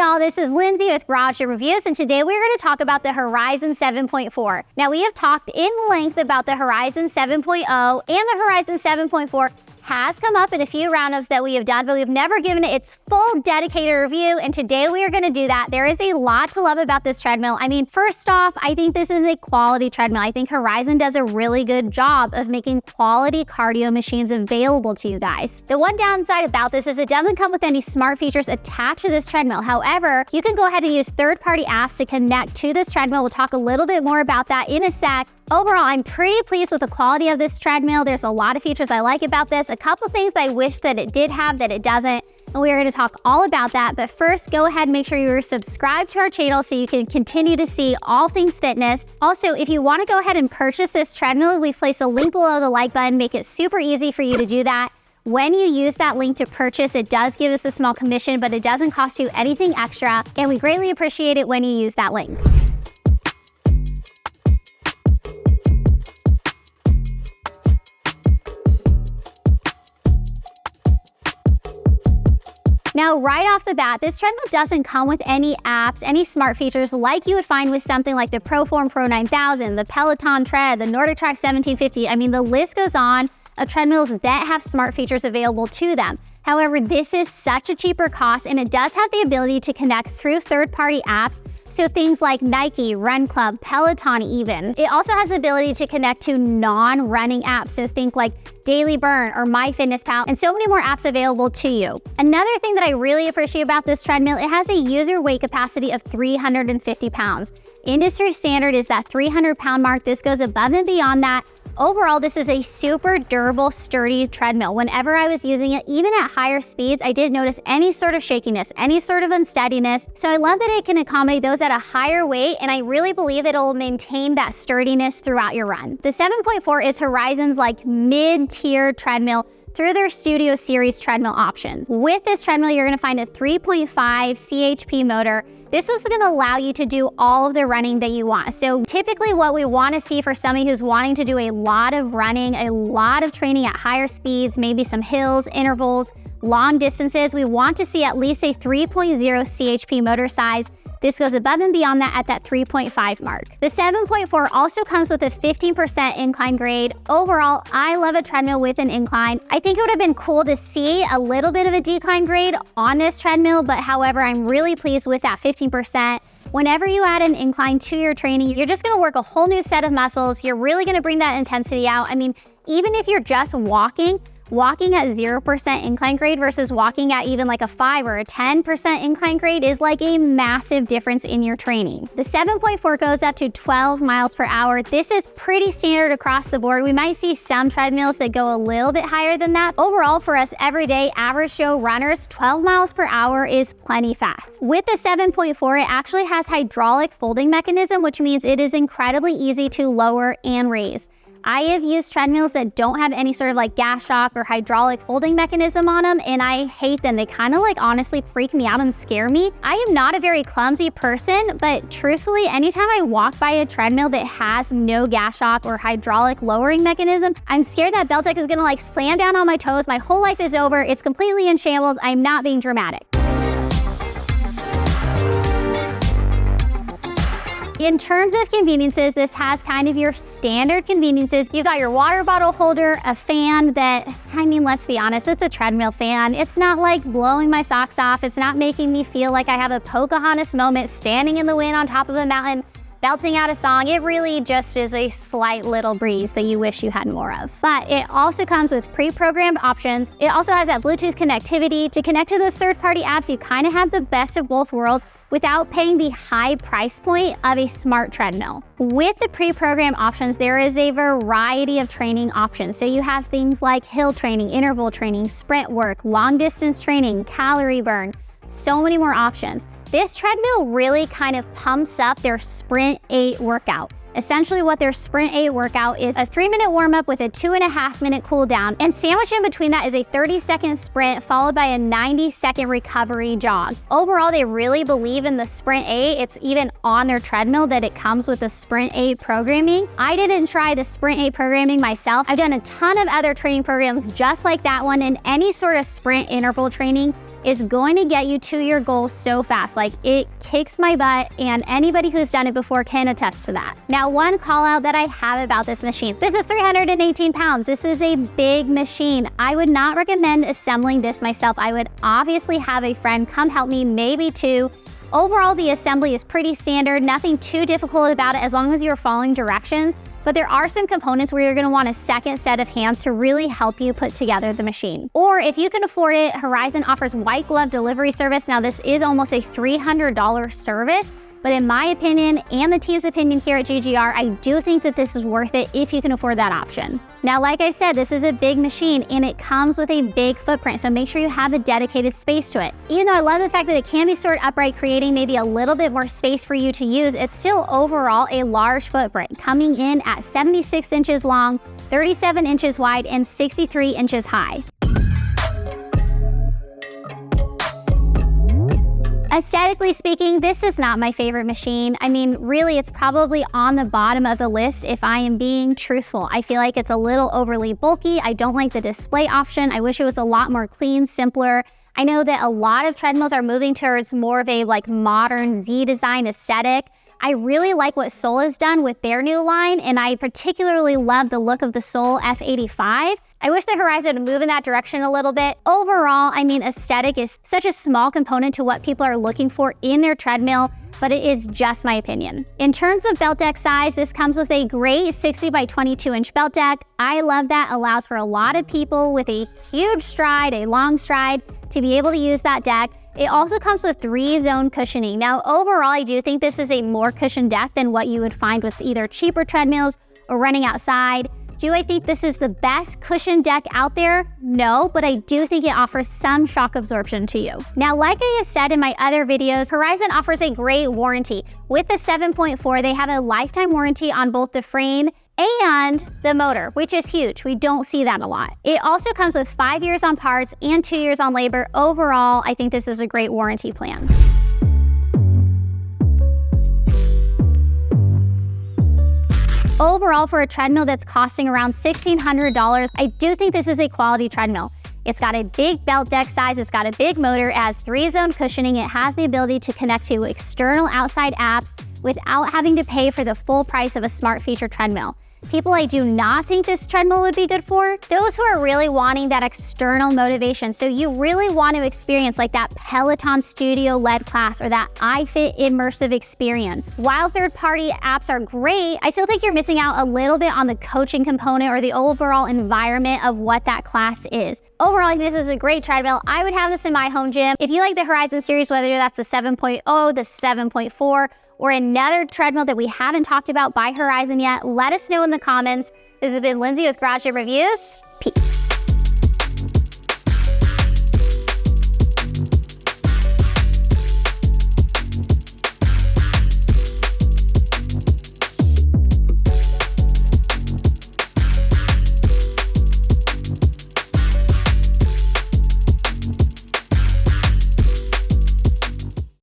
y'all, this is Lindsay with Garage Gym Reviews, and today we're going to talk about the Horizon 7.4. Now, we have talked in length about the Horizon 7.0 and the Horizon 7.4 has come up in a few roundups that we have done, but we've never given it its full dedicated review, and today we are going to do that. There is a lot to love about this treadmill. I mean, first off, I think this is a quality treadmill. I think Horizon does a really good job of making quality cardio machines available to you guys. The one downside about this is it doesn't come with any smart features attached to this treadmill. However, you can go ahead and use third-party apps to connect to this treadmill. We'll talk a little bit more about that in a sec. Overall, I'm pretty pleased with the quality of this treadmill. There's a lot of features I like about this. A couple things I wish that it did have that it doesn't, and we are going to talk all about that. But first, go ahead and make sure you're subscribed to our channel so you can continue to see all things fitness. Also, if you want to go ahead and purchase this treadmill, we've placed a link below the like button. Make it super easy for you to do that. When you use that link to purchase, it does give us a small commission, but it doesn't cost you anything extra, and we greatly appreciate it when you use that link. Now, right off the bat, this treadmill doesn't come with any apps, any smart features like you would find with something like the Proform Pro 9000, the Peloton Tread, the Nordic Track 1750. I mean, the list goes on of treadmills that have smart features available to them. However, this is such a cheaper cost, and it does have the ability to connect through third-party apps. So things like Nike, Run Club, Peloton even. It also has the ability to connect to non-running apps. So think like Daily Burn or MyFitnessPal, and so many more apps available to you. Another thing that I really appreciate about this treadmill, it has a user weight capacity of 350 pounds. Industry standard is that 300-pound mark. This goes above and beyond that. Overall, this is a super durable, sturdy treadmill. Whenever I was using it, even at higher speeds, I didn't notice any sort of shakiness, any sort of unsteadiness. So I love that it can accommodate those at a higher weight, and I really believe it'll maintain that sturdiness throughout your run. The 7.4 is Horizon's like mid-tier treadmill through their Studio Series treadmill options. With this treadmill, you're gonna find a 3.5 CHP motor. This is gonna allow you to do all of the running that you want. So typically what we wanna see for somebody who's wanting to do a lot of running, a lot of training at higher speeds, maybe some hills, intervals, long distances, we want to see at least a 3.0 CHP motor size. This goes above and beyond that at that 3.5 mark. The 7.4 also comes with a 15% incline grade. Overall, I love a treadmill with an incline. I think it would have been cool to see a little bit of a decline grade on this treadmill, but however, I'm really pleased with that 15%. Whenever you add an incline to your training, you're just gonna work a whole new set of muscles. You're really gonna bring that intensity out. I mean, even if you're just walking at 0% incline grade versus walking at even like a 5 or a 10% incline grade is like a massive difference in your training. The 7.4 goes up to 12 miles per hour. This is pretty standard across the board. We might see some treadmills that go a little bit higher than that. Overall, for us everyday average Joe runners, 12 miles per hour is plenty fast. With the 7.4, it actually has hydraulic folding mechanism, which means it is incredibly easy to lower and raise. I have used treadmills that don't have any sort of like gas shock or hydraulic folding mechanism on them, and I hate them. They kind of like honestly freak me out and scare me. I am not a very clumsy person, but truthfully, anytime I walk by a treadmill that has no gas shock or hydraulic lowering mechanism, I'm scared that belt deck is gonna like slam down on my toes. My whole life is over. It's completely in shambles. I'm not being dramatic. In terms of conveniences, this has kind of your standard conveniences. You got your water bottle holder, a fan that, I mean, let's be honest, it's a treadmill fan. It's not like blowing my socks off. It's not making me feel like I have a Pocahontas moment standing in the wind on top of a mountain, belting out a song. It really just is a slight little breeze that you wish you had more of. But it also comes with pre-programmed options. It also has that Bluetooth connectivity. To connect to those third-party apps, you kind of have the best of both worlds without paying the high price point of a smart treadmill. With the pre-programmed options, there is a variety of training options. So you have things like hill training, interval training, sprint work, long distance training, calorie burn, so many more options. This treadmill really kind of pumps up their Sprint 8 workout. Essentially what their Sprint 8 workout is a 3-minute warm-up with a 2.5-minute cool down, and sandwiched in between that is a 30-second sprint followed by a 90-second recovery jog. Overall, they really believe in the Sprint 8. It's even on their treadmill that it comes with the Sprint 8 programming. I didn't try the Sprint 8 programming myself. I've done a ton of other training programs just like that one, and any sort of sprint interval training is going to get you to your goal so fast. Like, it kicks my butt, and anybody who's done it before can attest to that. Now, one call out that I have about this machine. This is 318 pounds. This is a big machine. I would not recommend assembling this myself. I would obviously have a friend come help me, maybe two. Overall, the assembly is pretty standard, nothing too difficult about it as long as you're following directions. But there are some components where you're gonna want a second set of hands to really help you put together the machine. Or if you can afford it, Horizon offers white glove delivery service. Now, this is almost a $300 service, but in my opinion, and the team's opinion here at GGR, I do think that this is worth it if you can afford that option. Now, like I said, this is a big machine and it comes with a big footprint, so make sure you have a dedicated space to it. Even though I love the fact that it can be stored upright, creating maybe a little bit more space for you to use, it's still overall a large footprint, coming in at 76 inches long, 37 inches wide, and 63 inches high. Aesthetically speaking, this is not my favorite machine. I mean, really, it's probably on the bottom of the list if I am being truthful. I feel like it's a little overly bulky. I don't like the display option. I wish it was a lot more clean, simpler. I know that a lot of treadmills are moving towards more of a modern Z design aesthetic. I really like what Soul has done with their new line, and I particularly love the look of the Soul F85. I wish the Horizon would move in that direction a little bit. Overall, I mean, aesthetic is such a small component to what people are looking for in their treadmill, but it is just my opinion. In terms of belt deck size, this comes with a great 60 by 22 inch belt deck. I love that. Allows for a lot of people with a huge stride, a long stride, to be able to use that deck. It also comes with 3-zone cushioning. Now, overall, I do think this is a more cushioned deck than what you would find with either cheaper treadmills or running outside. Do I think this is the best cushioned deck out there? No, but I do think it offers some shock absorption to you. Now, like I have said in my other videos, Horizon offers a great warranty. With the 7.4, they have a lifetime warranty on both the frame and the motor, which is huge. We don't see that a lot. It also comes with 5 years on parts and 2 years on labor. Overall, I think this is a great warranty plan. Overall, for a treadmill that's costing around $1,600, I do think this is a quality treadmill. It's got a big belt deck size, it's got a big motor, it has 3-zone cushioning, it has the ability to connect to external outside apps without having to pay for the full price of a smart feature treadmill. People I do not think this treadmill would be good for, those who are really wanting that external motivation. So you really want to experience like that Peloton Studio-led class or that iFit immersive experience. While third-party apps are great, I still think you're missing out a little bit on the coaching component or the overall environment of what that class is. Overall, I think this is a great treadmill. I would have this in my home gym. If you like the Horizon series, whether that's the 7.0, the 7.4, or another treadmill that we haven't talked about by Horizon yet, let us know in the comments. This has been Lindsay with Garage Gym Reviews. Peace.